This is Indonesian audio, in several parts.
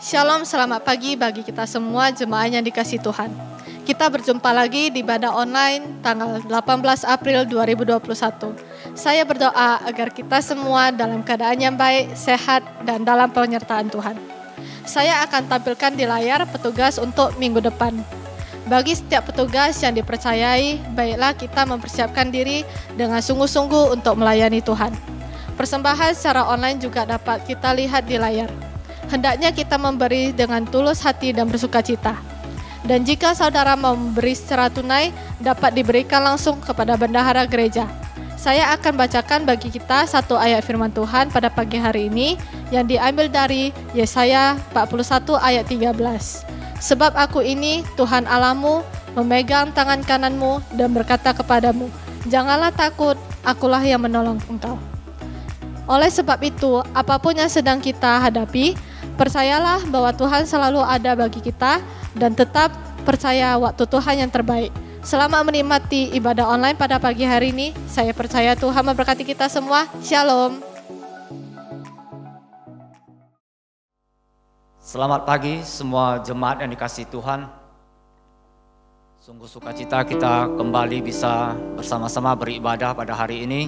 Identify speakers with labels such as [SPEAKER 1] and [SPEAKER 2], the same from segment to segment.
[SPEAKER 1] Shalom, selamat pagi bagi kita semua jemaah yang dikasihi Tuhan. Kita berjumpa lagi di ibadah online tanggal 18 April 2021. Saya berdoa agar kita semua dalam keadaan yang baik, sehat, dan dalam penyertaan Tuhan. Saya akan tampilkan di layar petugas untuk minggu depan. Bagi setiap petugas yang dipercayai, baiklah kita mempersiapkan diri dengan sungguh-sungguh untuk melayani Tuhan. Persembahan secara online juga dapat kita lihat di layar. Hendaknya kita memberi dengan tulus hati dan bersukacita. Dan jika saudara mau memberi secara tunai, dapat diberikan langsung kepada bendahara gereja. Saya akan bacakan bagi kita satu ayat firman Tuhan pada pagi hari ini yang diambil dari Yesaya 41 ayat 13. Sebab aku ini Tuhan Allahmu, memegang tangan kananmu dan berkata kepadamu, janganlah takut, akulah yang menolong engkau. Oleh sebab itu, apapun yang sedang kita hadapi, percayalah bahwa Tuhan selalu ada bagi kita dan tetap percaya waktu Tuhan yang terbaik. Selamat menikmati ibadah online pada pagi hari ini. Saya percaya Tuhan memberkati kita semua. Shalom.
[SPEAKER 2] Selamat pagi semua jemaat yang dikasihi Tuhan. Sungguh sukacita kita kembali bisa bersama-sama beribadah pada hari ini.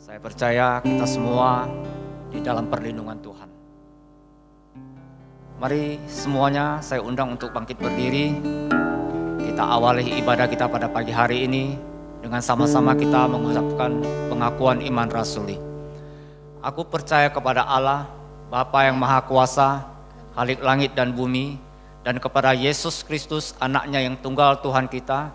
[SPEAKER 2] Saya percaya kita semua di dalam perlindungan Tuhan. Mari semuanya saya undang untuk bangkit berdiri. Kita awali ibadah kita pada pagi hari ini dengan sama-sama kita mengucapkan pengakuan iman rasuli. Aku percaya kepada Allah, Bapa yang Maha Kuasa, Khalik langit dan bumi, dan kepada Yesus Kristus, anaknya yang tunggal Tuhan kita,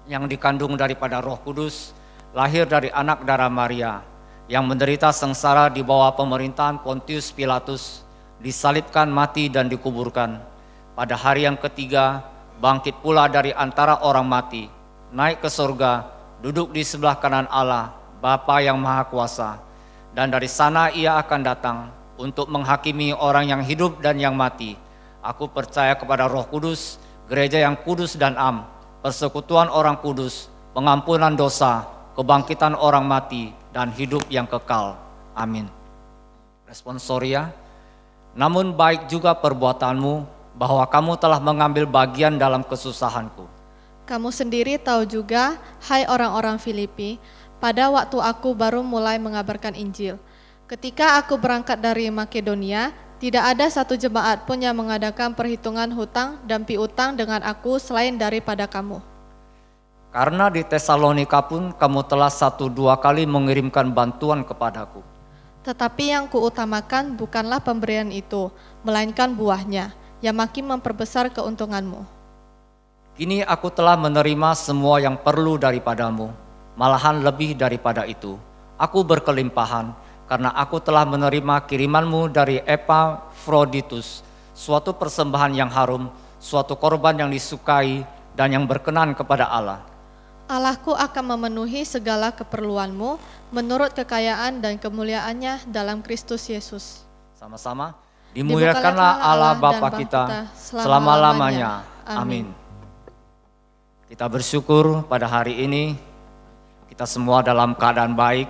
[SPEAKER 2] yang dikandung daripada Roh Kudus, lahir dari anak darah Maria, yang menderita sengsara di bawah pemerintahan Pontius Pilatus, disalibkan, mati dan dikuburkan. Pada hari yang ketiga, bangkit pula dari antara orang mati, naik ke surga, duduk di sebelah kanan Allah, Bapa yang Maha Kuasa. Dan dari sana ia akan datang untuk menghakimi orang yang hidup dan yang mati. Aku percaya kepada Roh Kudus, gereja yang kudus dan am, persekutuan orang kudus, pengampunan dosa, kebangkitan orang mati, dan hidup yang kekal. Amin. Responsoria. Namun baik juga perbuatanmu, bahwa kamu telah mengambil bagian dalam kesusahanku.
[SPEAKER 1] Kamu sendiri tahu juga, hai orang-orang Filipi, pada waktu aku baru mulai mengabarkan Injil. Ketika aku berangkat dari Makedonia, tidak ada satu jemaat pun yang mengadakan perhitungan hutang dan piutang dengan aku selain daripada kamu.
[SPEAKER 2] Karena di Tesalonika pun kamu telah 1-2 kali mengirimkan bantuan kepadaku.
[SPEAKER 1] Tetapi yang kuutamakan bukanlah pemberian itu, melainkan buahnya, yang makin memperbesar keuntunganmu.
[SPEAKER 2] Kini aku telah menerima semua yang perlu daripadamu, malahan lebih daripada itu. Aku berkelimpahan, karena aku telah menerima kirimanmu dari Epafroditus, suatu persembahan yang harum, suatu korban yang disukai dan yang berkenan kepada Allah.
[SPEAKER 1] Allahku akan memenuhi segala keperluanmu menurut kekayaan dan kemuliaannya dalam Kristus Yesus.
[SPEAKER 2] Sama-sama, dimuliakanlah Allah Bapa kita selama-lamanya. Amin. Kita bersyukur pada hari ini kita semua dalam keadaan baik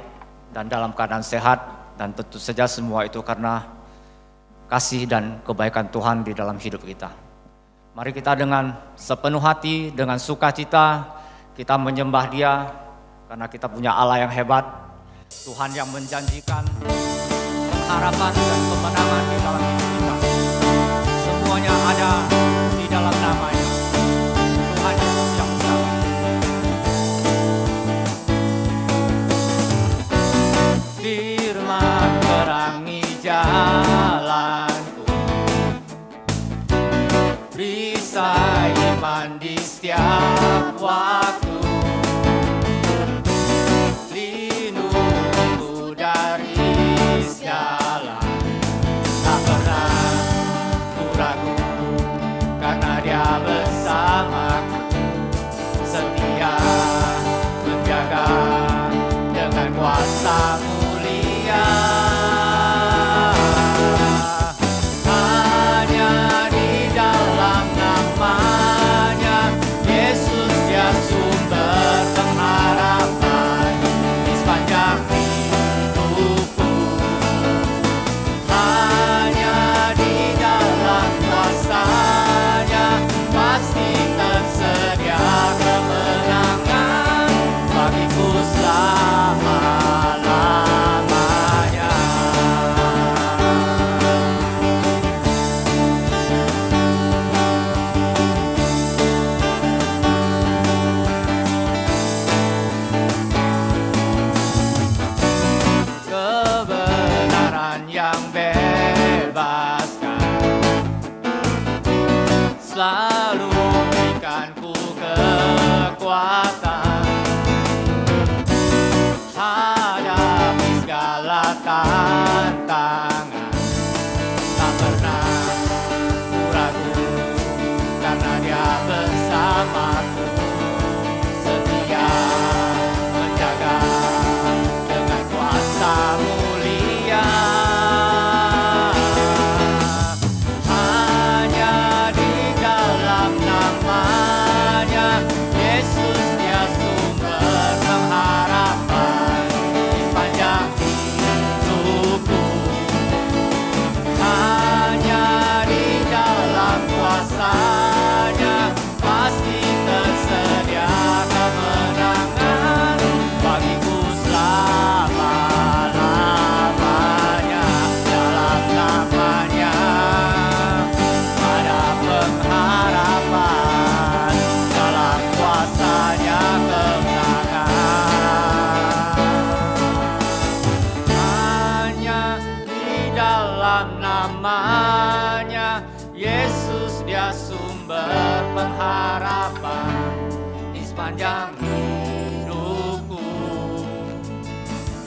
[SPEAKER 2] dan dalam keadaan sehat, dan tentu saja semua itu karena kasih dan kebaikan Tuhan di dalam hidup kita. Mari kita dengan sepenuh hati, dengan sukacita, kita menyembah Dia karena kita punya Allah yang hebat, Tuhan yang menjanjikan harapan dan kemenangan di dalam hidup kita. Semuanya ada di dalam nama-Nya. Tuhan Yesus yang besar. Firman terangi jalanku, perisai iman di setiap waktu. Lindungiku dari segala, tak pernah ku ragu, karena Dia bersamaku, setia menjaga dengan kuasa mulia. Hanya di dalam nama-Nya Yesus, Dia sumber pengharapan di sepanjang hidupku. kekuatan, hadapi segala tantangan. Tak pernah ku ragu, karena Dia bersamaku, setia menjaga dengan kuasa mulia. Hanya di dalam nama-Nya Yesus, Dia sumber pengharapan di sepanjang hidupku. Hanya di dalam kuasa-Nya pasti tersedia kemenangan bagiku selama-lamanya. Dalam nama-Nya ada pengharapan, dalam kuasa-Nya kemenangan. Hanya di dalam nama-Nya Yesus, Dia sumber pengharapan di sepanjang hidupku.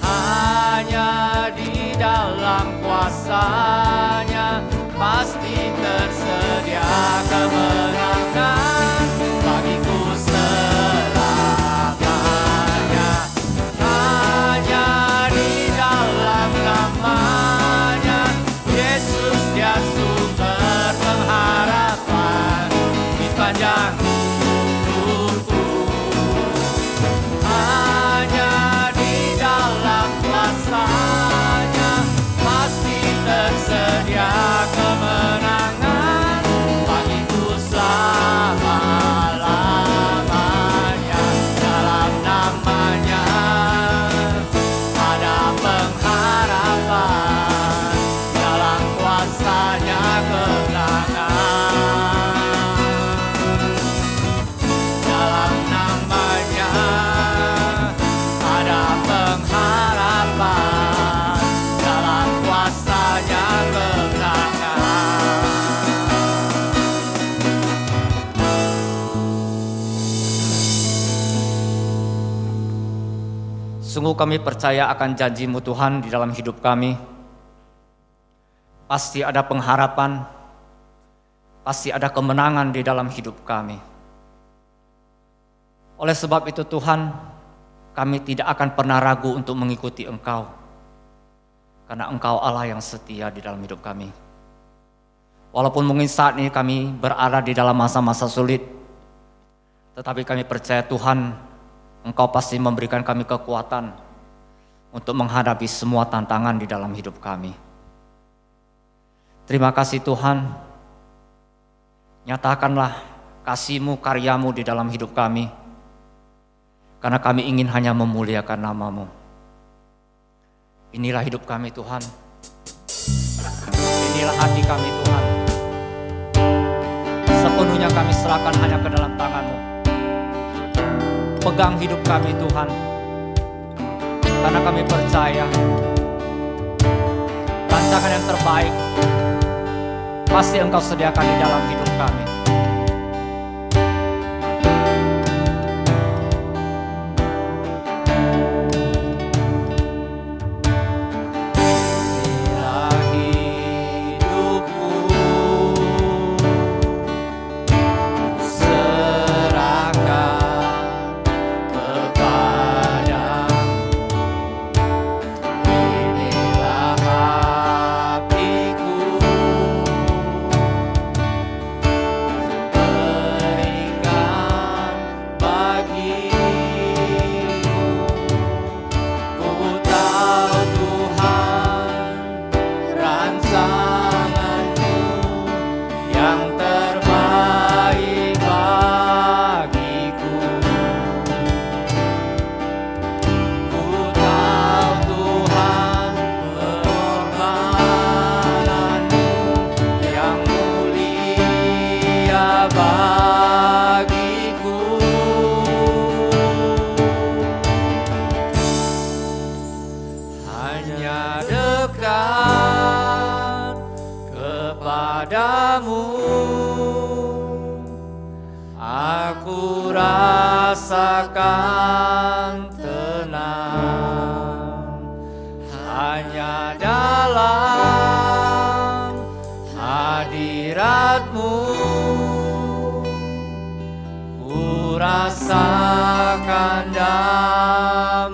[SPEAKER 2] Hanya di dalam kuasa-Nya pasti tersedia kemenangan bagiku selamanya. Hanya di dalam nama-Nya Yesus, Dia sumber pengharapan di sepanjang hidupku. Hanya di dalam kuasa-Nya pasti tersedia kemenangan bagiku selama-lamanya. Dalam nama-Nya ada pengharapan, dalam kuasa-Nya kemenangan. Dalam nama-Nya ada pengharapan, dalam kuasa-Nya kemenangan. Sungguh kami percaya akan janji-Mu Tuhan di dalam hidup kami. Pasti ada pengharapan, pasti ada kemenangan di dalam hidup kami. Oleh sebab itu Tuhan, kami tidak akan pernah ragu untuk mengikuti Engkau. Karena Engkau Allah yang setia di dalam hidup kami. Walaupun mungkin saat ini kami berada di dalam masa-masa sulit, tetapi kami percaya Tuhan, Engkau pasti memberikan kami kekuatan untuk menghadapi semua tantangan di dalam hidup kami. Terima kasih Tuhan, nyatakanlah kasih-Mu, karya-Mu di dalam hidup kami, karena kami ingin hanya memuliakan nama-Mu. Inilah hidup kami Tuhan, inilah hati kami Tuhan. Sepenuhnya kami serahkan hanya ke dalam tangan-Mu. Pegang hidup kami Tuhan, karena kami percaya rancangan yang terbaik pasti Engkau sediakan di dalam hidup kami. Aku Aku rasakan tenang hanya dalam hadirat-Mu. Ku rasakan damai-Mu.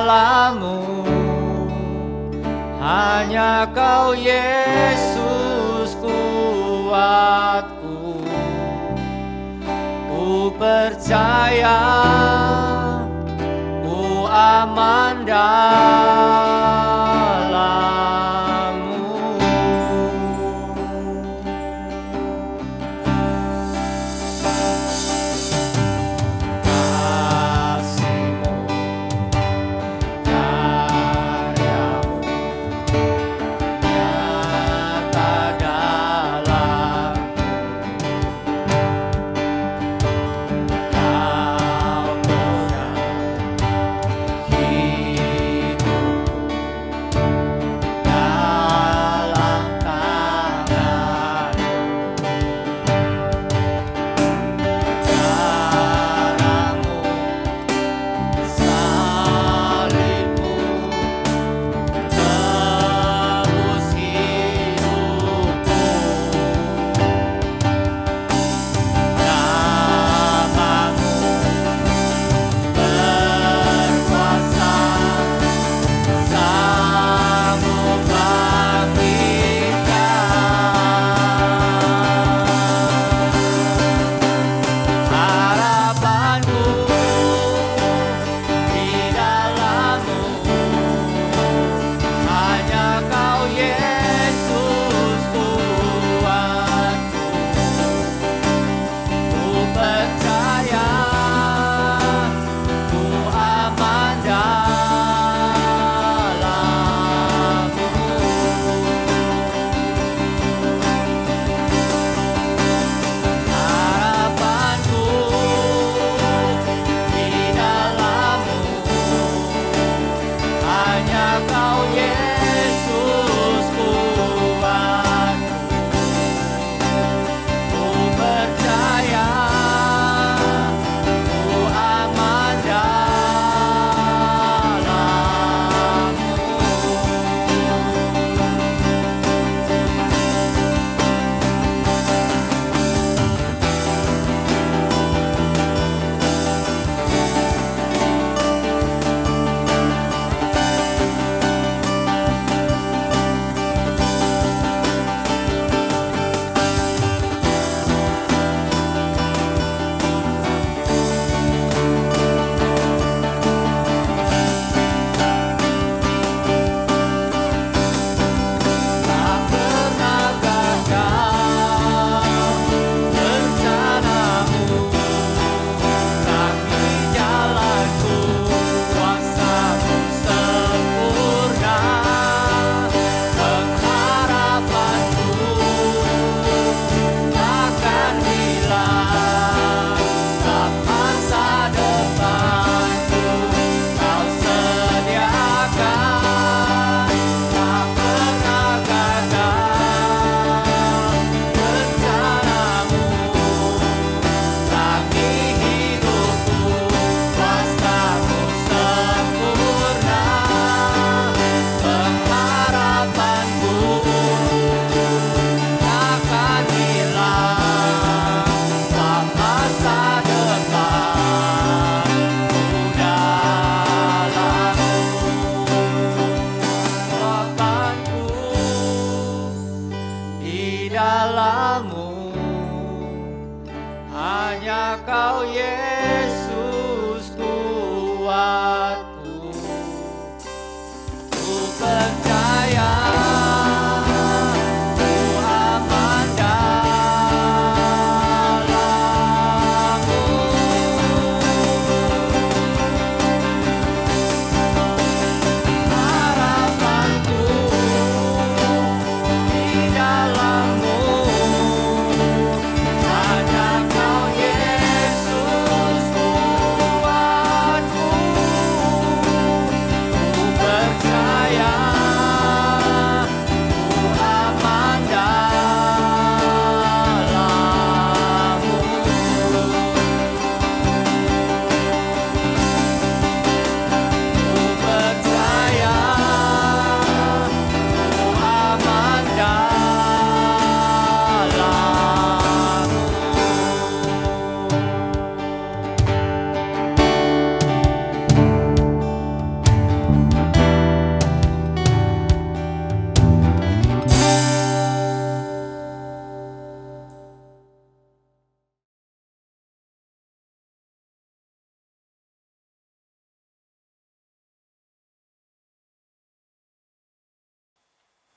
[SPEAKER 2] dalammu, hanya Kau Yesus kuatku. Ku percaya, ku aman dalam-Mu. Kasih-Mu, karya-Mu nyata dalamku. Kau pegang hidupku.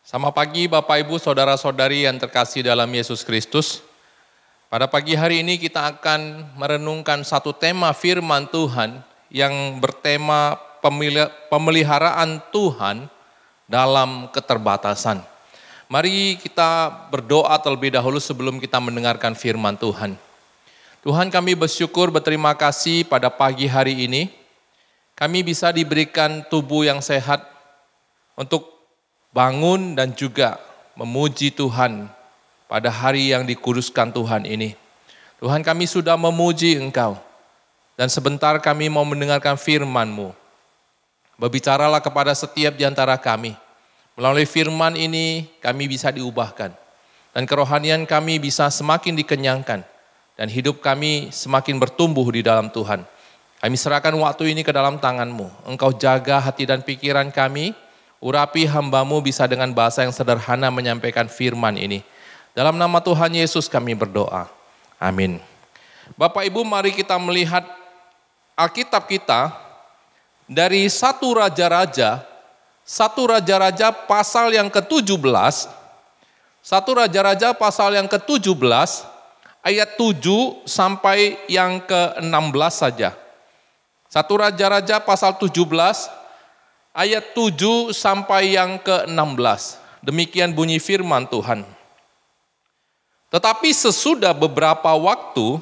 [SPEAKER 3] Selamat pagi Bapak Ibu Saudara-saudari yang terkasih dalam Yesus Kristus. Pada pagi hari ini kita akan merenungkan satu tema firman Tuhan yang bertema pemeliharaan Tuhan dalam keterbatasan. Mari kita berdoa terlebih dahulu sebelum kita mendengarkan firman Tuhan. Tuhan, kami bersyukur, berterima kasih pada pagi hari ini. Kami bisa diberikan tubuh yang sehat untuk bangun dan juga memuji Tuhan pada hari yang dikuduskan Tuhan ini. Tuhan, kami sudah memuji Engkau dan sebentar kami mau mendengarkan firman-Mu. Berbicaralah kepada setiap di antara kami. Melalui firman ini kami bisa diubahkan dan kerohanian kami bisa semakin dikenyangkan dan hidup kami semakin bertumbuh di dalam Tuhan. Kami serahkan waktu ini ke dalam tangan-Mu. Engkau jaga hati dan pikiran kami. Urapi hamba-Mu bisa dengan bahasa yang sederhana menyampaikan firman ini. Dalam nama Tuhan Yesus kami berdoa. Amin. Bapak Ibu, mari kita melihat Alkitab kita dari 1 Raja-Raja pasal yang ke-17. 1 Raja-Raja pasal yang ke-17 ayat 7 sampai yang ke-16 saja. 1 Raja-Raja pasal 17 ayat 7 sampai yang ke-16. Demikian bunyi firman Tuhan. Tetapi sesudah beberapa waktu,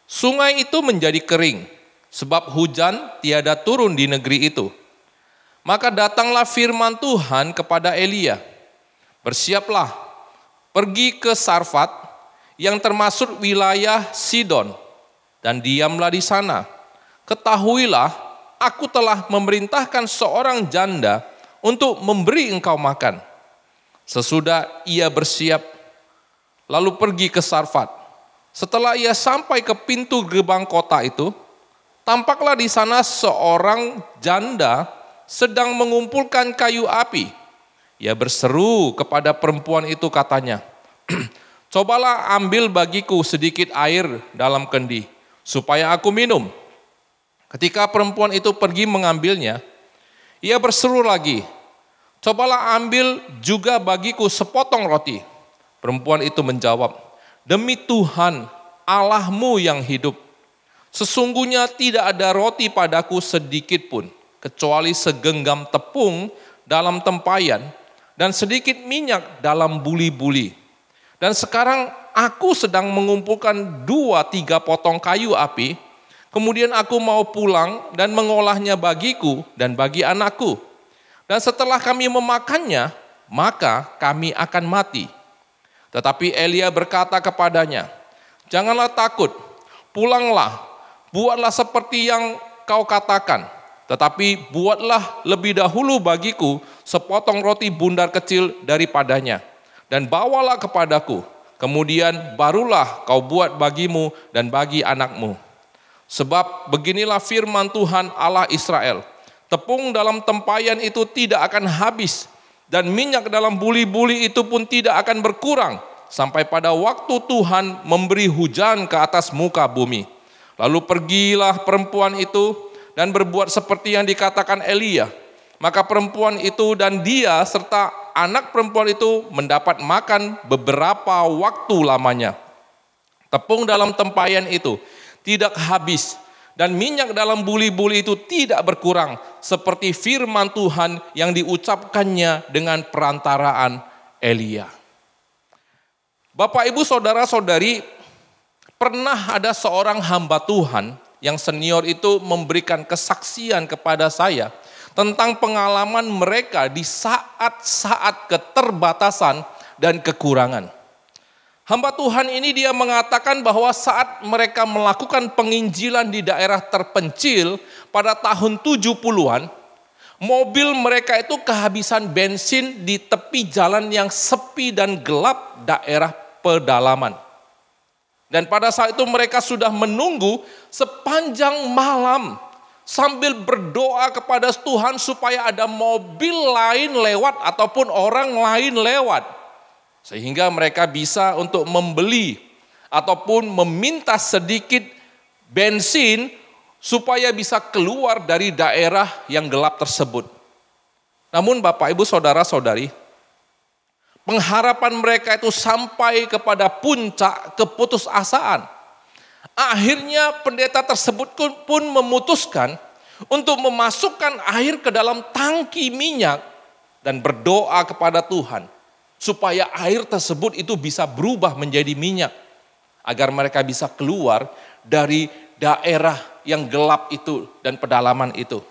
[SPEAKER 3] sungai itu menjadi kering, sebab hujan tiada turun di negeri itu. Maka datanglah firman Tuhan kepada Elia, bersiaplah, pergi ke Sarfat, yang termasuk wilayah Sidon, dan diamlah di sana. Ketahuilah, aku telah memerintahkan seorang janda untuk memberi engkau makan. Sesudah ia bersiap, lalu pergi ke Sarfat. Setelah ia sampai ke pintu gerbang kota itu, tampaklah di sana seorang janda sedang mengumpulkan kayu api. Ia berseru kepada perempuan itu, katanya, cobalah ambil bagiku sedikit air dalam kendi, supaya aku minum. Ketika perempuan itu pergi mengambilnya, ia berseru lagi, cobalah ambil juga bagiku sepotong roti. Perempuan itu menjawab, demi Tuhan Allahmu yang hidup, sesungguhnya tidak ada roti padaku sedikit pun, kecuali segenggam tepung dalam tempayan dan sedikit minyak dalam buli-buli. Dan sekarang aku sedang mengumpulkan 2-3 potong kayu api. Kemudian aku mau pulang dan mengolahnya bagiku dan bagi anakku. Dan setelah kami memakannya, maka kami akan mati. Tetapi Elia berkata kepadanya, janganlah takut, pulanglah, buatlah seperti yang kau katakan. Tetapi buatlah lebih dahulu bagiku sepotong roti bundar kecil daripadanya. Dan bawalah kepadaku, kemudian barulah kau buat bagimu dan bagi anakmu. Sebab beginilah firman Tuhan Allah Israel, tepung dalam tempayan itu tidak akan habis, dan minyak dalam buli-buli itu pun tidak akan berkurang, sampai pada waktu Tuhan memberi hujan ke atas muka bumi. Lalu pergilah perempuan itu dan berbuat seperti yang dikatakan Elia. Maka perempuan itu dan dia serta anak perempuan itu mendapat makan beberapa waktu lamanya. Tepung dalam tempayan itu tidak habis, dan minyak dalam buli-buli itu tidak berkurang, seperti firman Tuhan yang diucapkannya dengan perantaraan Elia. Bapak, Ibu, Saudara-saudari, pernah ada seorang hamba Tuhan yang senior itu memberikan kesaksian kepada saya tentang pengalaman mereka di saat-saat keterbatasan dan kekurangan. Hamba Tuhan ini dia mengatakan bahwa saat mereka melakukan penginjilan di daerah terpencil pada tahun 70-an, mobil mereka itu kehabisan bensin di tepi jalan yang sepi dan gelap daerah pedalaman. Dan pada saat itu mereka sudah menunggu sepanjang malam sambil berdoa kepada Tuhan supaya ada mobil lain lewat ataupun orang lain lewat. Sehingga mereka bisa untuk membeli ataupun meminta sedikit bensin supaya bisa keluar dari daerah yang gelap tersebut. Namun Bapak, Ibu, Saudara-saudari, Pengharapan mereka itu sampai kepada puncak keputusasaan. Akhirnya pendeta tersebut pun memutuskan untuk memasukkan air ke dalam tangki minyak dan berdoa kepada Tuhan supaya air tersebut itu bisa berubah menjadi minyak agar mereka bisa keluar dari daerah yang gelap itu dan pedalaman itu.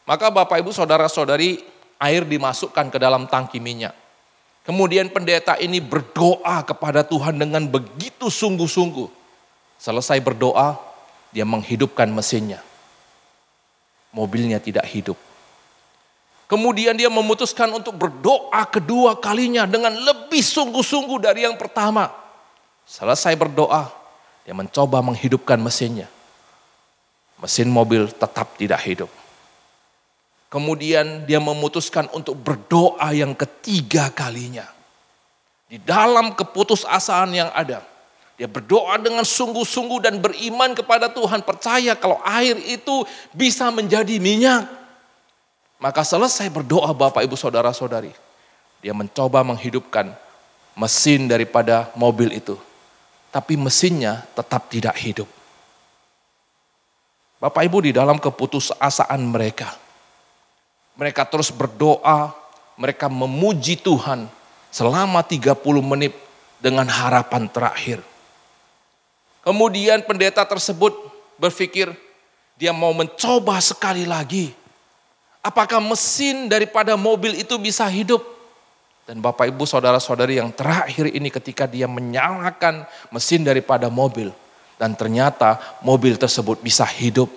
[SPEAKER 3] Maka Bapak Ibu Saudara-saudari, air dimasukkan ke dalam tangki minyak. Kemudian pendeta ini berdoa kepada Tuhan dengan begitu sungguh-sungguh. Selesai berdoa, dia menghidupkan mesinnya. Mobilnya tidak hidup. Kemudian dia memutuskan untuk berdoa kedua kalinya dengan lebih sungguh-sungguh dari yang pertama. Selesai berdoa, dia mencoba menghidupkan mesinnya. Mesin mobil tetap tidak hidup. Kemudian dia memutuskan untuk berdoa yang ketiga kalinya. Di dalam keputusasaan yang ada, dia berdoa dengan sungguh-sungguh dan beriman kepada Tuhan, percaya kalau air itu bisa menjadi minyak. Maka selesai berdoa Bapak Ibu Saudara-saudari, dia mencoba menghidupkan mesin daripada mobil itu. Tapi mesinnya tetap tidak hidup. Bapak Ibu, di dalam keputusasaan mereka terus berdoa, mereka memuji Tuhan selama 30 menit dengan harapan terakhir. Kemudian pendeta tersebut berpikir dia mau mencoba sekali lagi. Apakah mesin daripada mobil itu bisa hidup? Dan Bapak Ibu Saudara-saudari, yang terakhir ini ketika dia menyalakan mesin daripada mobil. Dan ternyata mobil tersebut bisa hidup.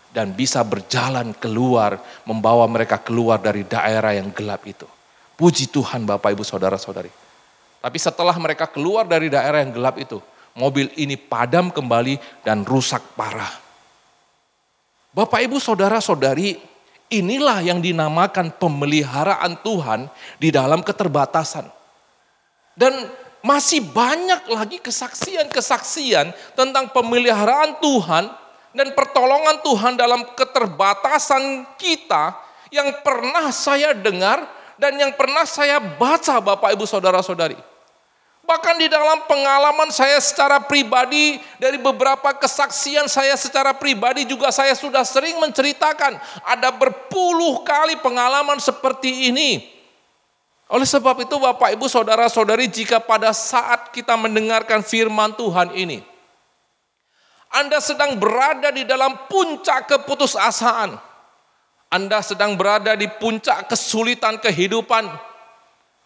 [SPEAKER 3] Dan bisa berjalan keluar, membawa mereka keluar dari daerah yang gelap itu. Puji Tuhan Bapak Ibu Saudara-saudari. Tapi setelah mereka keluar dari daerah yang gelap itu, mobil ini padam kembali dan rusak parah. Bapak Ibu Saudara-saudari, inilah yang dinamakan pemeliharaan Tuhan di dalam keterbatasan. Dan masih banyak lagi kesaksian-kesaksian tentang pemeliharaan Tuhan dan pertolongan Tuhan dalam keterbatasan kita yang pernah saya dengar dan yang pernah saya baca Bapak Ibu Saudara-saudari. Bahkan di dalam pengalaman saya secara pribadi, dari beberapa kesaksian saya secara pribadi juga saya sudah sering menceritakan. Ada berpuluh kali pengalaman seperti ini. Oleh sebab itu Bapak Ibu Saudara-saudari, jika pada saat kita mendengarkan firman Tuhan ini, Anda sedang berada di dalam puncak keputusasaan. Anda sedang berada di puncak kesulitan kehidupan.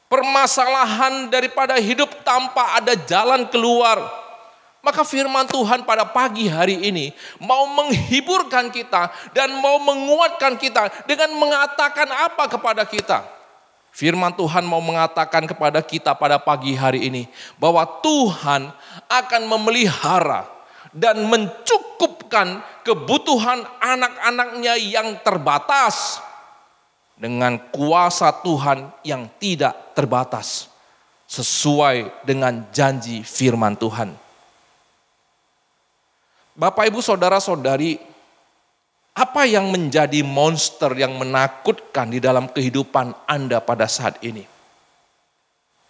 [SPEAKER 3] Permasalahan daripada hidup tanpa ada jalan keluar. Maka firman Tuhan pada pagi hari ini mau menghiburkan kita dan mau menguatkan kita dengan mengatakan apa kepada kita? Firman Tuhan mau mengatakan kepada kita pada pagi hari ini bahwa Tuhan akan memelihara dan mencukupkan kebutuhan anak-anaknya yang terbatas dengan kuasa Tuhan yang tidak terbatas, sesuai dengan janji firman Tuhan. Bapak Ibu Saudara-saudari, apa yang menjadi monster yang menakutkan di dalam kehidupan Anda pada saat ini?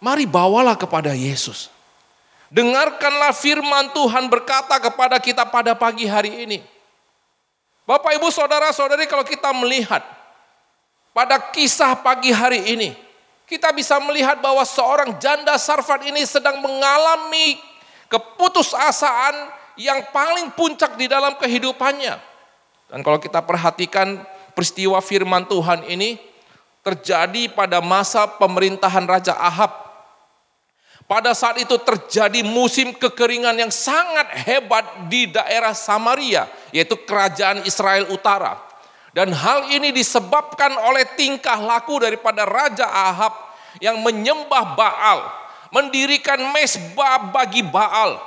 [SPEAKER 3] Mari bawalah kepada Yesus. Dengarkanlah firman Tuhan berkata kepada kita pada pagi hari ini. Bapak Ibu Saudara-saudari, kalau kita melihat pada kisah pagi hari ini, kita bisa melihat bahwa seorang janda Sarfat ini sedang mengalami keputusasaan yang paling puncak di dalam kehidupannya. Dan kalau kita perhatikan peristiwa firman Tuhan ini terjadi pada masa pemerintahan Raja Ahab. Pada saat itu terjadi musim kekeringan yang sangat hebat di daerah Samaria, yaitu kerajaan Israel Utara. Dan hal ini disebabkan oleh tingkah laku daripada Raja Ahab yang menyembah Baal, mendirikan mezbah bagi Baal.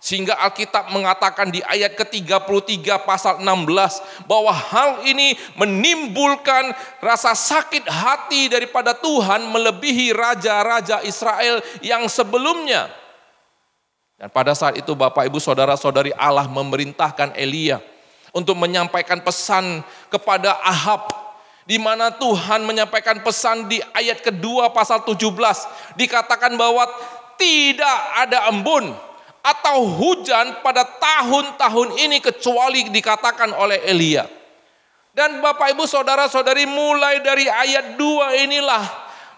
[SPEAKER 3] Sehingga Alkitab mengatakan di ayat ke-33 pasal 16 bahwa hal ini menimbulkan rasa sakit hati daripada Tuhan melebihi raja-raja Israel yang sebelumnya. Dan pada saat itu Bapak Ibu Saudara-saudari, Allah memerintahkan Elia untuk menyampaikan pesan kepada Ahab di mana Tuhan menyampaikan pesan di ayat kedua pasal 17. Dikatakan bahwa tidak ada embun atau hujan pada tahun-tahun ini kecuali dikatakan oleh Elia. Dan Bapak Ibu Saudara-saudari, mulai dari ayat 2 inilah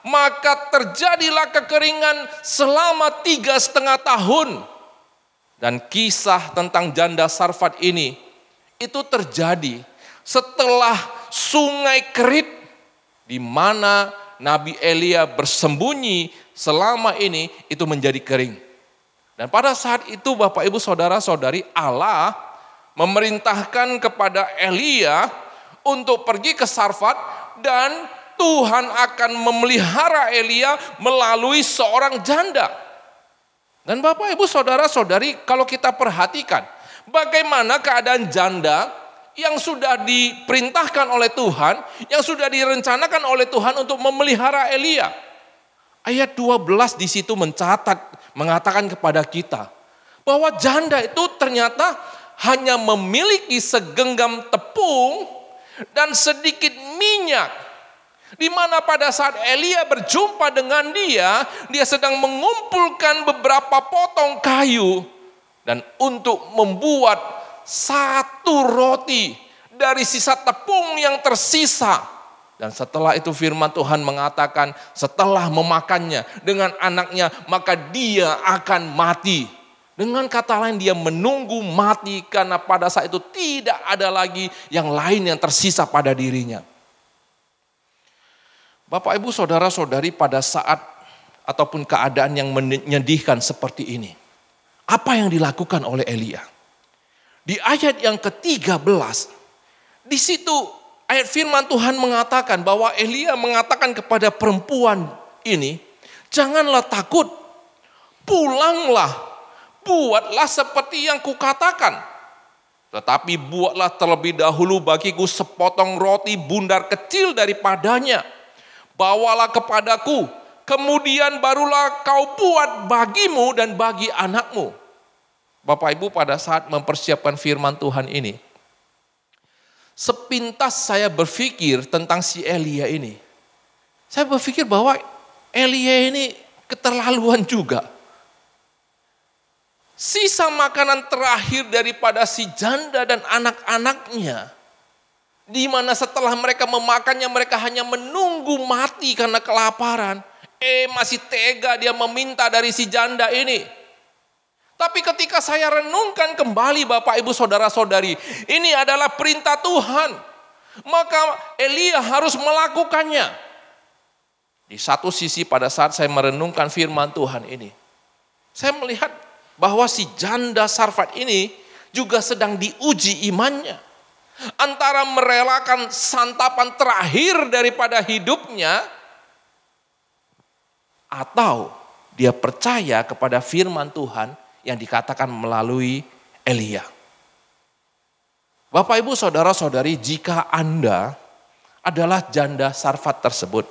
[SPEAKER 3] maka terjadilah kekeringan selama 3,5 tahun. Dan kisah tentang janda Sarfat ini itu terjadi setelah sungai Kerit di mana Nabi Elia bersembunyi selama ini itu menjadi kering. Dan pada saat itu Bapak Ibu Saudara-saudari, Allah memerintahkan kepada Elia untuk pergi ke Sarfat dan Tuhan akan memelihara Elia melalui seorang janda. Dan Bapak Ibu Saudara-saudari, kalau kita perhatikan bagaimana keadaan janda yang sudah diperintahkan oleh Tuhan, yang sudah direncanakan oleh Tuhan untuk memelihara Elia. Ayat 12 di situ mengatakan kepada kita bahwa janda itu ternyata hanya memiliki segenggam tepung dan sedikit minyak. Di mana pada saat Elia berjumpa dengan dia sedang mengumpulkan beberapa potong kayu dan untuk membuat satu roti dari sisa tepung yang tersisa. Dan setelah itu firman Tuhan mengatakan setelah memakannya dengan anaknya maka dia akan mati. Dengan kata lain dia menunggu mati karena pada saat itu tidak ada lagi yang lain yang tersisa pada dirinya. Bapak Ibu Saudara-saudari, pada saat ataupun keadaan yang menyedihkan seperti ini, apa yang dilakukan oleh Elia? Di ayat yang ke-13, di situ ayat firman Tuhan mengatakan bahwa Elia mengatakan kepada perempuan ini, janganlah takut, pulanglah, buatlah seperti yang kukatakan. Tetapi buatlah terlebih dahulu bagiku sepotong roti bundar kecil daripadanya. Bawalah kepadaku, kemudian barulah kau buat bagimu dan bagi anakmu. Bapak Ibu, pada saat mempersiapkan firman Tuhan ini, sepintas saya berpikir tentang si Elia ini. Saya berpikir bahwa Elia ini keterlaluan juga. Sisa makanan terakhir daripada si janda dan anak-anaknya, di mana setelah mereka memakannya mereka hanya menunggu mati karena kelaparan. Masih tega dia meminta dari si janda ini. Tapi ketika saya renungkan kembali Bapak Ibu Saudara-saudari, ini adalah perintah Tuhan. Maka Elia harus melakukannya. Di satu sisi pada saat saya merenungkan firman Tuhan ini, saya melihat bahwa si janda Sarfat ini juga sedang diuji imannya. Antara merelakan santapan terakhir daripada hidupnya, atau dia percaya kepada firman Tuhan yang dikatakan melalui Elia. Bapak Ibu Saudara-saudari, jika Anda adalah janda Sarfat tersebut,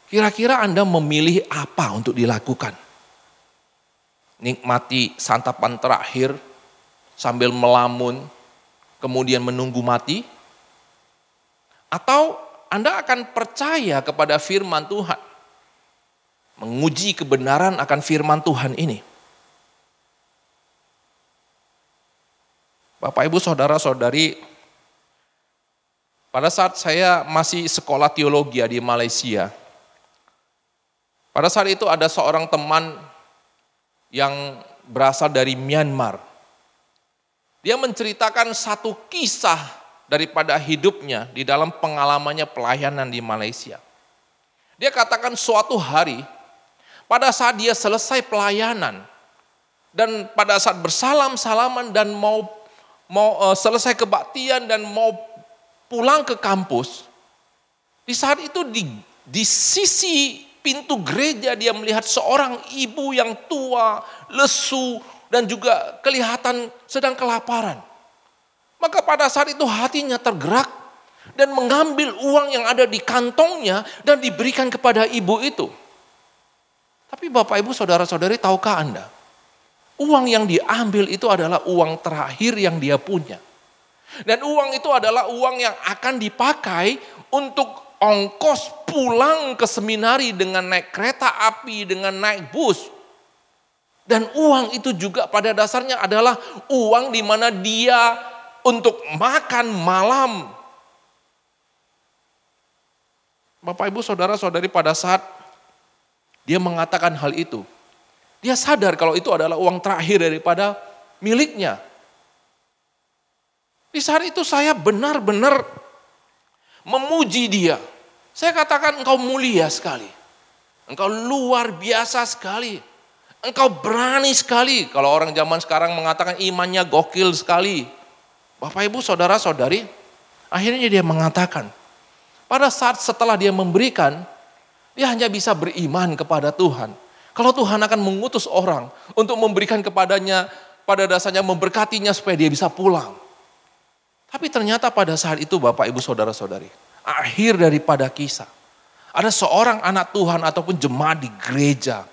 [SPEAKER 3] kira-kira Anda memilih apa untuk dilakukan? Nikmati santapan terakhir sambil melamun, kemudian menunggu mati? Atau Anda akan percaya kepada firman Tuhan, menguji kebenaran akan firman Tuhan ini? Bapak Ibu Saudara-saudari, pada saat saya masih sekolah teologi di Malaysia, pada saat itu ada seorang teman yang berasal dari Myanmar. Dia menceritakan satu kisah daripada hidupnya di dalam pengalamannya pelayanan di Malaysia. Dia katakan suatu hari pada saat dia selesai pelayanan dan pada saat bersalam-salaman dan mau selesai kebaktian dan mau pulang ke kampus, di saat itu di sisi pintu gereja dia melihat seorang ibu yang tua, lesu, dan juga kelihatan sedang kelaparan. Maka pada saat itu hatinya tergerak dan mengambil uang yang ada di kantongnya dan diberikan kepada ibu itu. Tapi Bapak Ibu Saudara-saudari, tahukah Anda? Uang yang diambil itu adalah uang terakhir yang dia punya. Dan uang itu adalah uang yang akan dipakai untuk ongkos pulang ke seminari dengan naik kereta api, dengan naik bus. Dan uang itu juga pada dasarnya adalah uang di mana dia untuk makan malam. Bapak Ibu saudara-saudari, pada saat dia mengatakan hal itu, dia sadar kalau itu adalah uang terakhir daripada miliknya. Di saat itu saya benar-benar memuji dia. Saya katakan, engkau mulia sekali. Engkau luar biasa sekali. Engkau berani sekali. Kalau orang zaman sekarang mengatakan imannya gokil sekali. Bapak Ibu saudara-saudari, akhirnya dia mengatakan, pada saat setelah dia memberikan, dia hanya bisa beriman kepada Tuhan. Kalau Tuhan akan mengutus orang untuk memberikan kepadanya, pada dasarnya memberkatinya supaya dia bisa pulang. Tapi ternyata pada saat itu Bapak Ibu saudara-saudari, akhir daripada kisah, ada seorang anak Tuhan ataupun jemaat di gereja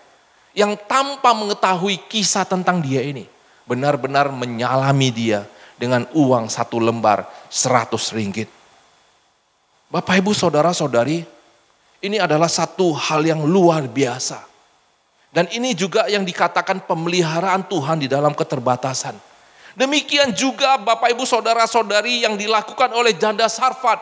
[SPEAKER 3] yang tanpa mengetahui kisah tentang dia ini, benar-benar menyalami dia dengan uang 1 lembar 100 ringgit. Bapak Ibu saudara-saudari, ini adalah satu hal yang luar biasa. Dan ini juga yang dikatakan pemeliharaan Tuhan di dalam keterbatasan. Demikian juga Bapak Ibu saudara-saudari yang dilakukan oleh janda Sarfat.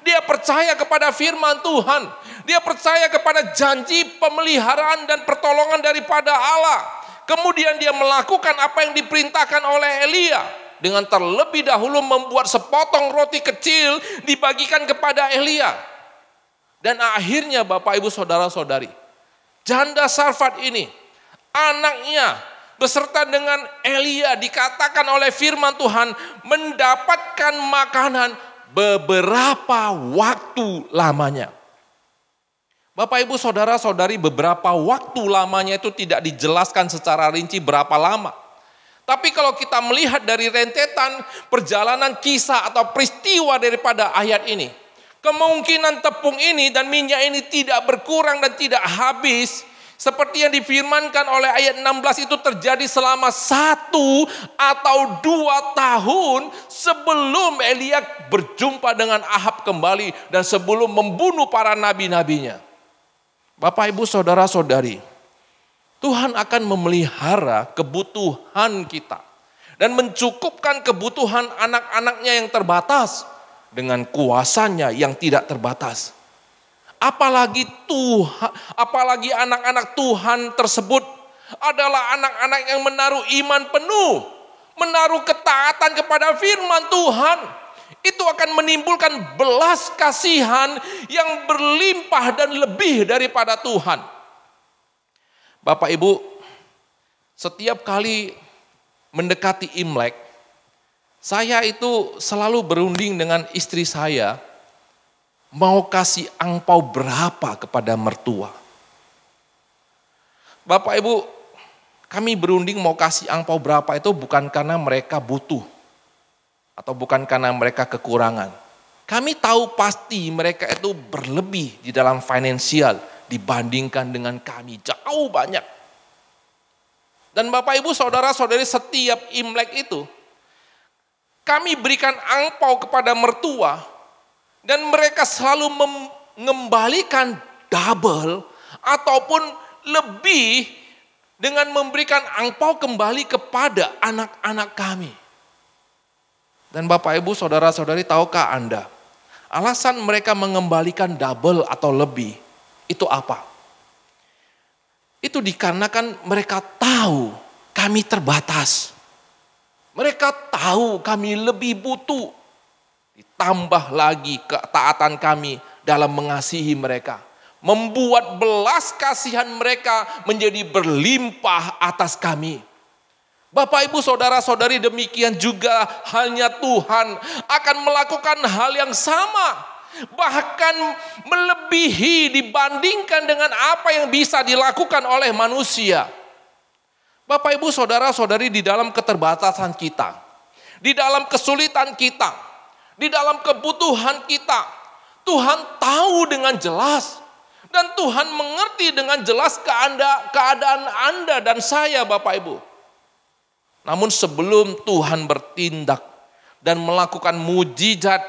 [SPEAKER 3] Dia percaya kepada firman Tuhan. Dia percaya kepada janji pemeliharaan dan pertolongan daripada Allah. Kemudian dia melakukan apa yang diperintahkan oleh Elia. Dengan terlebih dahulu membuat sepotong roti kecil dibagikan kepada Elia. Dan akhirnya Bapak Ibu saudara-saudari, janda Sarfat ini, anaknya beserta dengan Elia dikatakan oleh firman Tuhan mendapatkan makanan beberapa waktu lamanya. Bapak Ibu saudara-saudari, beberapa waktu lamanya itu tidak dijelaskan secara rinci berapa lama. Tapi kalau kita melihat dari rentetan perjalanan kisah atau peristiwa daripada ayat ini, kemungkinan tepung ini dan minyak ini tidak berkurang dan tidak habis. Seperti yang difirmankan oleh ayat 16 itu terjadi selama 1 atau 2 tahun sebelum Elia berjumpa dengan Ahab kembali dan sebelum membunuh para nabi-nabinya. Bapak Ibu saudara-saudari, Tuhan akan memelihara kebutuhan kita dan mencukupkan kebutuhan anak-anaknya yang terbatas dengan kuasanya yang tidak terbatas. Apalagi anak-anak Tuhan tersebut adalah anak-anak yang menaruh iman penuh, menaruh ketaatan kepada firman Tuhan. Itu akan menimbulkan belas kasihan yang berlimpah dan lebih daripada Tuhan. Bapak Ibu, setiap kali mendekati Imlek, saya itu selalu berunding dengan istri saya, mau kasih angpau berapa kepada mertua. Bapak Ibu, kami berunding mau kasih angpau berapa itu bukan karena mereka butuh. Atau bukan karena mereka kekurangan. Kami tahu pasti mereka itu berlebih di dalam finansial dibandingkan dengan kami. Jauh banyak. Dan Bapak Ibu saudara-saudari, setiap Imlek itu kami berikan angpau kepada mertua. Dan mereka selalu mengembalikan double ataupun lebih dengan memberikan angpau kembali kepada anak-anak kami. Dan Bapak Ibu saudara-saudari, tahukah Anda, alasan mereka mengembalikan double atau lebih itu apa? Itu dikarenakan mereka tahu kami terbatas. Mereka tahu kami lebih butuh. Ditambah lagi ketaatan kami dalam mengasihi mereka. Membuat belas kasihan mereka menjadi berlimpah atas kami. Bapak Ibu saudara-saudari, demikian juga halnya Tuhan akan melakukan hal yang sama. Bahkan melebihi dibandingkan dengan apa yang bisa dilakukan oleh manusia. Bapak Ibu saudara-saudari, di dalam keterbatasan kita, di dalam kesulitan kita, di dalam kebutuhan kita, Tuhan tahu dengan jelas. Dan Tuhan mengerti dengan jelas keadaan Anda dan saya Bapak Ibu. Namun sebelum Tuhan bertindak dan melakukan mujizat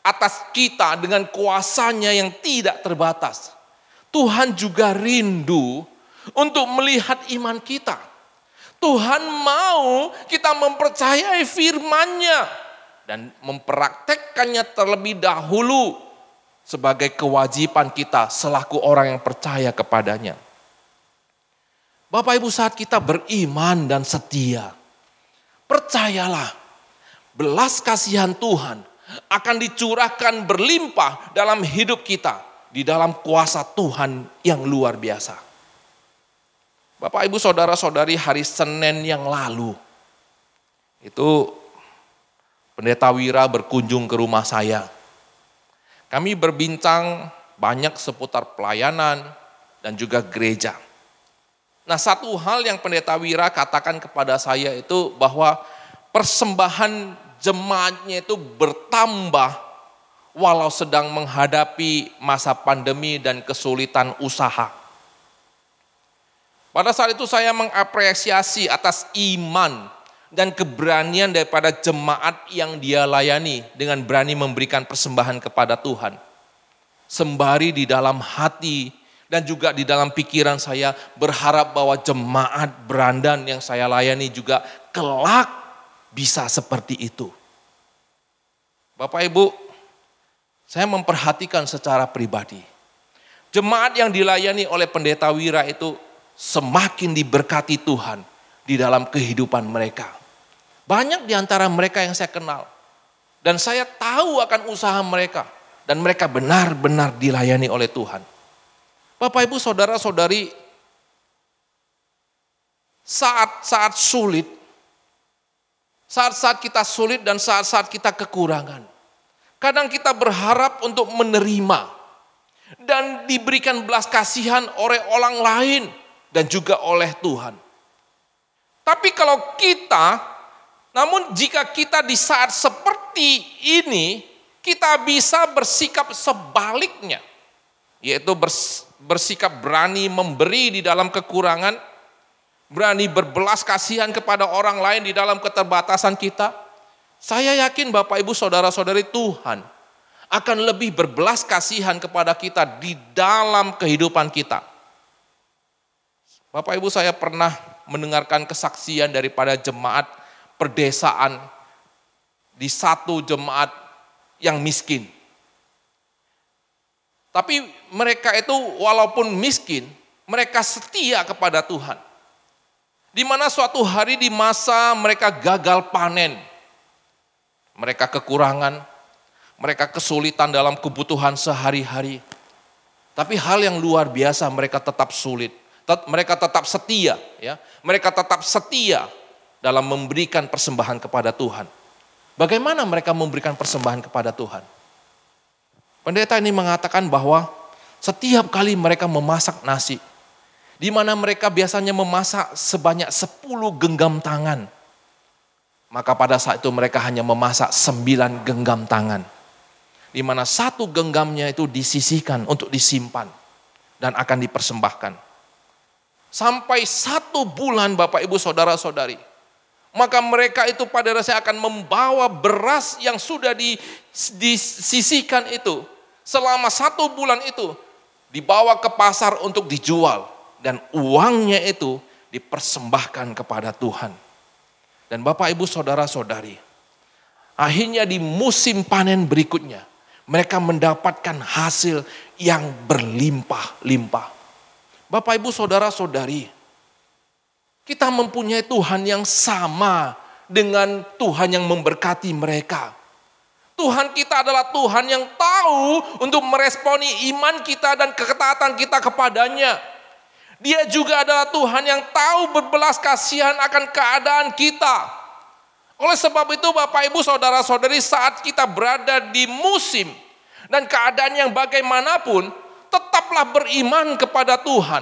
[SPEAKER 3] atas kita dengan kuasanya yang tidak terbatas. Tuhan juga rindu untuk melihat iman kita. Tuhan mau kita mempercayai firman-Nya dan mempraktekkannya terlebih dahulu sebagai kewajiban kita selaku orang yang percaya kepadanya. Bapak Ibu, saat kita beriman dan setia, percayalah, belas kasihan Tuhan akan dicurahkan berlimpah dalam hidup kita di dalam kuasa Tuhan yang luar biasa. Bapak Ibu saudara-saudari, hari Senin yang lalu itu Pendeta Wira berkunjung ke rumah saya. Kami berbincang banyak seputar pelayanan dan juga gereja. Nah, satu hal yang Pendeta Wira katakan kepada saya itu bahwa persembahan jemaatnya itu bertambah walau sedang menghadapi masa pandemi dan kesulitan usaha. Pada saat itu saya mengapresiasi atas iman dan keberanian daripada jemaat yang dia layani dengan berani memberikan persembahan kepada Tuhan. Sembari di dalam hati dan juga di dalam pikiran saya berharap bahwa jemaat Brandan yang saya layani juga kelak bisa seperti itu. Bapak Ibu, saya memperhatikan secara pribadi. Jemaat yang dilayani oleh Pendeta Wira itu semakin diberkati Tuhan di dalam kehidupan mereka. Banyak di antara mereka yang saya kenal. Dan saya tahu akan usaha mereka. Dan mereka benar-benar dilayani oleh Tuhan. Bapak Ibu saudara-saudari, saat-saat sulit, saat-saat kita sulit dan saat-saat kita kekurangan, kadang kita berharap untuk menerima dan diberikan belas kasihan oleh orang lain dan juga oleh Tuhan. Tapi namun jika kita di saat seperti ini, kita bisa bersikap sebaliknya, yaitu bersikap berani memberi di dalam kekurangan, berani berbelas kasihan kepada orang lain di dalam keterbatasan kita. Saya yakin Bapak Ibu saudara-saudari, Tuhan akan lebih berbelas kasihan kepada kita di dalam kehidupan kita. Bapak Ibu, saya pernah mendengarkan kesaksian daripada jemaat perdesaan di satu jemaat yang miskin. Tapi mereka itu walaupun miskin, mereka setia kepada Tuhan. Di mana suatu hari di masa mereka gagal panen, mereka kekurangan, mereka kesulitan dalam kebutuhan sehari-hari. Tapi hal yang luar biasa, mereka tetap mereka tetap setia, ya. Mereka tetap setia dalam memberikan persembahan kepada Tuhan. Bagaimana mereka memberikan persembahan kepada Tuhan? Pendeta ini mengatakan bahwa setiap kali mereka memasak nasi, di mana mereka biasanya memasak sebanyak 10 genggam tangan, maka pada saat itu mereka hanya memasak 9 genggam tangan, di mana 1 genggamnya itu disisihkan untuk disimpan dan akan dipersembahkan. Sampai 1 bulan Bapak Ibu saudara-saudari, maka mereka itu pada dasarnya akan membawa beras yang sudah disisihkan itu selama 1 bulan itu dibawa ke pasar untuk dijual dan uangnya itu dipersembahkan kepada Tuhan. Dan Bapak Ibu saudara-saudari, akhirnya di musim panen berikutnya mereka mendapatkan hasil yang berlimpah-limpah. Bapak Ibu saudara-saudari, kita mempunyai Tuhan yang sama dengan Tuhan yang memberkati mereka. Tuhan kita adalah Tuhan yang tahu untuk meresponi iman kita dan ketaatan kita kepadanya. Dia juga adalah Tuhan yang tahu berbelas kasihan akan keadaan kita. Oleh sebab itu Bapak Ibu saudara-saudari, saat kita berada di musim dan keadaan yang bagaimanapun, tetaplah beriman kepada Tuhan.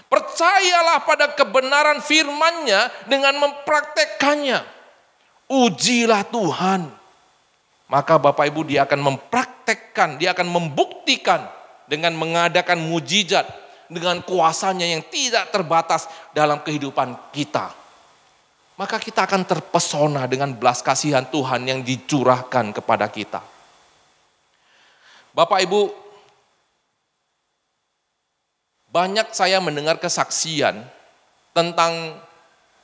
[SPEAKER 3] Percayalah pada kebenaran firman-Nya dengan mempraktekkannya. Ujilah Tuhan. Maka Bapak Ibu, dia akan mempraktekkan, dia akan membuktikan dengan mengadakan mujizat dengan kuasanya yang tidak terbatas dalam kehidupan kita. maka kita akan terpesona dengan belas kasihan Tuhan yang dicurahkan kepada kita. Bapak Ibu, banyak saya mendengar kesaksian tentang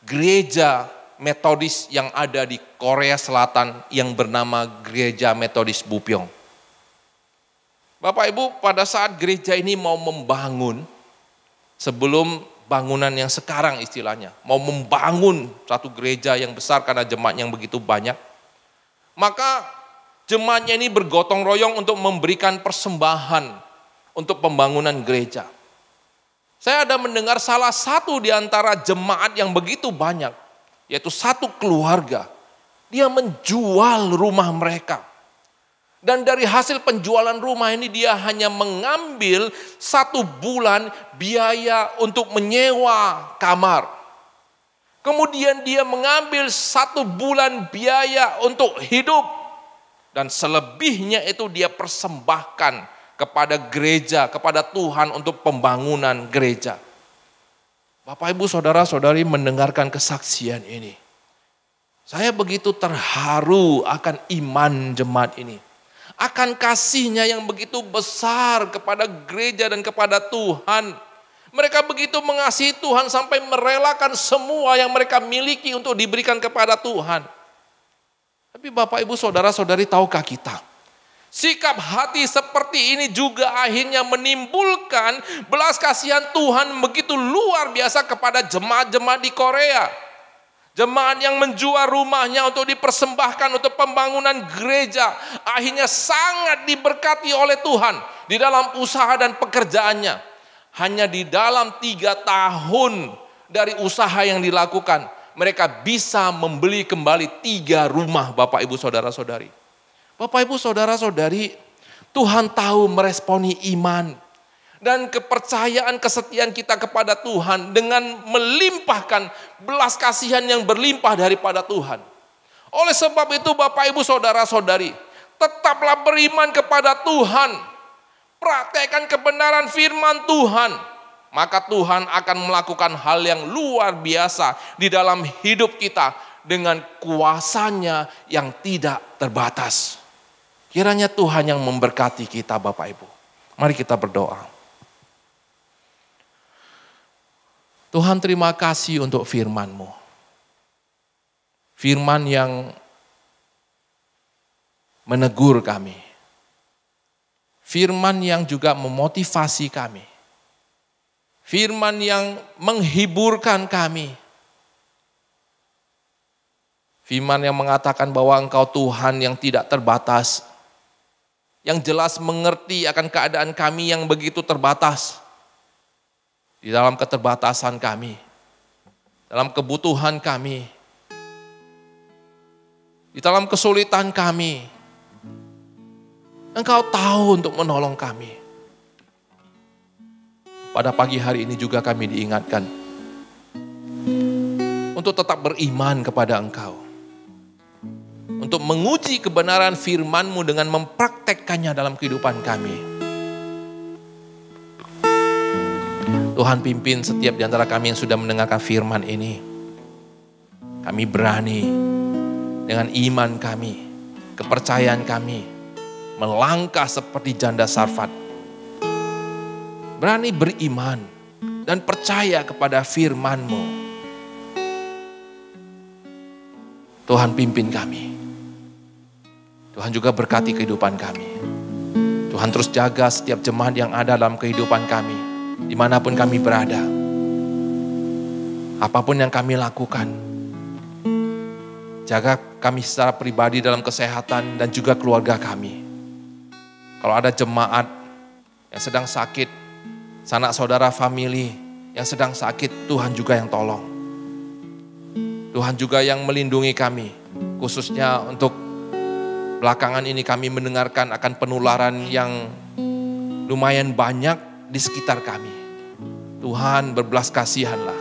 [SPEAKER 3] gereja Metodis yang ada di Korea Selatan yang bernama Gereja Metodis Bupyeong. Bapak Ibu, pada saat gereja ini mau membangun, sebelum bangunan yang sekarang istilahnya, mau membangun satu gereja yang besar karena jemaat yang begitu banyak, maka jemaatnya ini bergotong royong untuk memberikan persembahan untuk pembangunan gereja. Saya ada mendengar salah satu di antara jemaat yang begitu banyak, yaitu satu keluarga, dia menjual rumah mereka. Dan dari hasil penjualan rumah ini dia hanya mengambil 1 bulan biaya untuk menyewa kamar. Kemudian dia mengambil 1 bulan biaya untuk hidup. Dan selebihnya itu dia persembahkan kepada gereja, kepada Tuhan untuk pembangunan gereja. Bapak Ibu Saudara-saudari mendengarkan kesaksian ini. Saya begitu terharu akan iman jemaat ini. Akan kasihnya yang begitu besar kepada gereja dan kepada Tuhan. Mereka begitu mengasihi Tuhan sampai merelakan semua yang mereka miliki untuk diberikan kepada Tuhan. Tapi Bapak Ibu Saudara-saudari, tahukah kita? Sikap hati seperti ini juga akhirnya menimbulkan belas kasihan Tuhan begitu luar biasa kepada jemaat-jemaat di Korea. Jemaat yang menjual rumahnya untuk dipersembahkan untuk pembangunan gereja akhirnya sangat diberkati oleh Tuhan di dalam usaha dan pekerjaannya. Hanya di dalam 3 tahun dari usaha yang dilakukan, mereka bisa membeli kembali 3 rumah, Bapak Ibu Saudara-saudari. Bapak Ibu Saudara-saudari, Tuhan tahu meresponi iman dan kepercayaan kesetiaan kita kepada Tuhan dengan melimpahkan belas kasihan yang berlimpah daripada Tuhan. Oleh sebab itu Bapak Ibu Saudara-saudari, tetaplah beriman kepada Tuhan. Praktekkan kebenaran firman Tuhan. Maka Tuhan akan melakukan hal yang luar biasa di dalam hidup kita dengan kuasanya yang tidak terbatas. Kiranya Tuhan yang memberkati kita Bapak Ibu. Mari kita berdoa. Tuhan, terima kasih untuk firman-Mu. Firman yang menegur kami. Firman yang juga memotivasi kami. Firman yang menghiburkan kami. Firman yang mengatakan bahwa Engkau Tuhan yang tidak terbatas. Yang jelas mengerti akan keadaan kami yang begitu terbatas. Di dalam keterbatasan kami, dalam kebutuhan kami, di dalam kesulitan kami, Engkau tahu untuk menolong kami. Pada pagi hari ini juga kami diingatkan untuk tetap beriman kepada Engkau. Untuk menguji kebenaran firman-Mu dengan mempraktekkannya dalam kehidupan kami. Tuhan pimpin setiap di antara kami yang sudah mendengarkan firman ini. Kami berani dengan iman kami, kepercayaan kami, melangkah seperti janda Sarfat. Berani beriman dan percaya kepada firman-Mu. Tuhan pimpin kami. Tuhan juga berkati kehidupan kami. Tuhan terus jaga setiap jemaat yang ada dalam kehidupan kami. Dimanapun kami berada, apapun yang kami lakukan, jaga kami secara pribadi dalam kesehatan dan juga keluarga kami. Kalau ada jemaat yang sedang sakit, sanak saudara famili yang sedang sakit, Tuhan juga yang tolong. Tuhan juga yang melindungi kami, khususnya untuk belakangan ini kami mendengarkan akan penularan yang lumayan banyak di sekitar kami. Tuhan berbelas kasihanlah.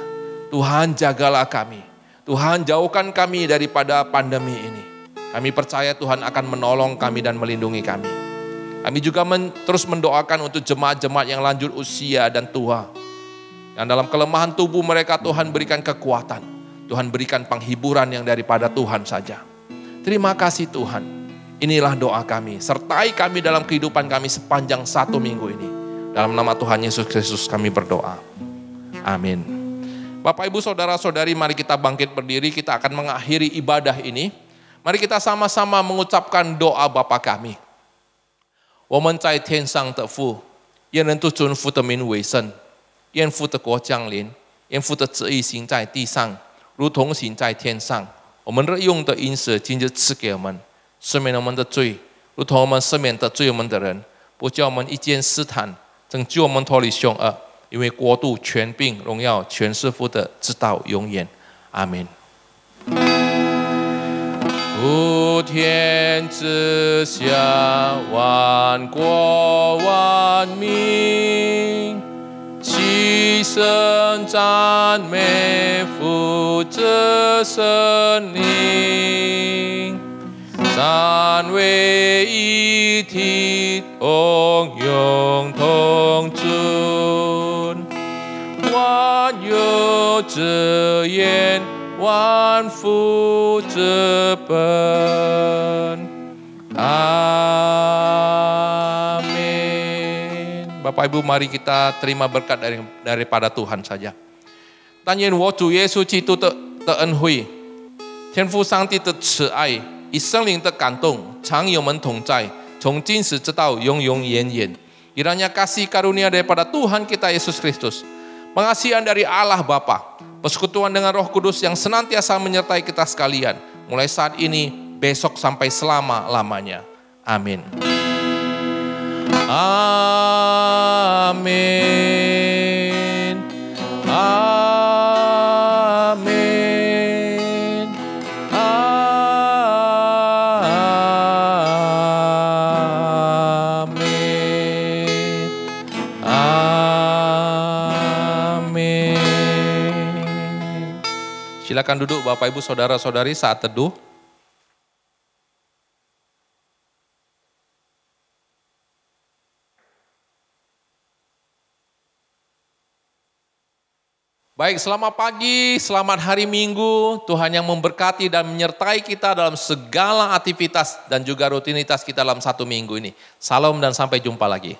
[SPEAKER 3] Tuhan jagalah kami. Tuhan jauhkan kami daripada pandemi ini. Kami percaya Tuhan akan menolong kami dan melindungi kami. Kami juga terus mendoakan untuk jemaat-jemaat yang lanjut usia dan tua. Yang dalam kelemahan tubuh mereka Tuhan berikan kekuatan. Tuhan berikan penghiburan yang daripada Tuhan saja. Terima kasih Tuhan. Inilah doa kami. Sertai kami dalam kehidupan kami sepanjang 1 minggu ini. Dalam nama Tuhan Yesus Kristus kami berdoa. Amin. Bapak Ibu Saudara-saudari, mari kita bangkit berdiri. Kita akan mengakhiri ibadah ini. Mari kita sama-sama mengucapkan doa Bapa kami. 我们在天上的父，愿人都尊父的名为圣，愿父的国降临，愿父的旨意行在地上，如同行在天上。我们日用的饮食今日赐给我们，赦免我们的罪，如同我们赦免得罪我们的人，不叫我们遇见试探，拯救我们脱离凶恶。因为国度、权柄、荣耀，全是父的，直到永远。阿门。普天之下，万国万民，齐声赞美父子圣灵，三位一体，同用同尊，万有之源，万福之本。Amin. Bapak Ibu, mari kita terima berkat daripada Tuhan saja. 但愿我主耶稣基督的恩惠，天父上帝的慈爱，以圣灵的感动，常与我们同在，从今时直到永永远远。Kiranya kasih karunia daripada Tuhan kita Yesus Kristus, pengasihan dari Allah Bapa, persekutuan dengan Roh Kudus yang senantiasa menyertai kita sekalian, mulai saat ini, besok sampai selama-lamanya. Amin. Amin. Amin. Amin. Amin. Silakan duduk Bapak Ibu Saudara-saudari saat teduh. Baik, selamat pagi, selamat hari Minggu. Tuhan yang memberkati dan menyertai kita dalam segala aktivitas dan juga rutinitas kita dalam 1 minggu ini. Salam dan sampai jumpa lagi.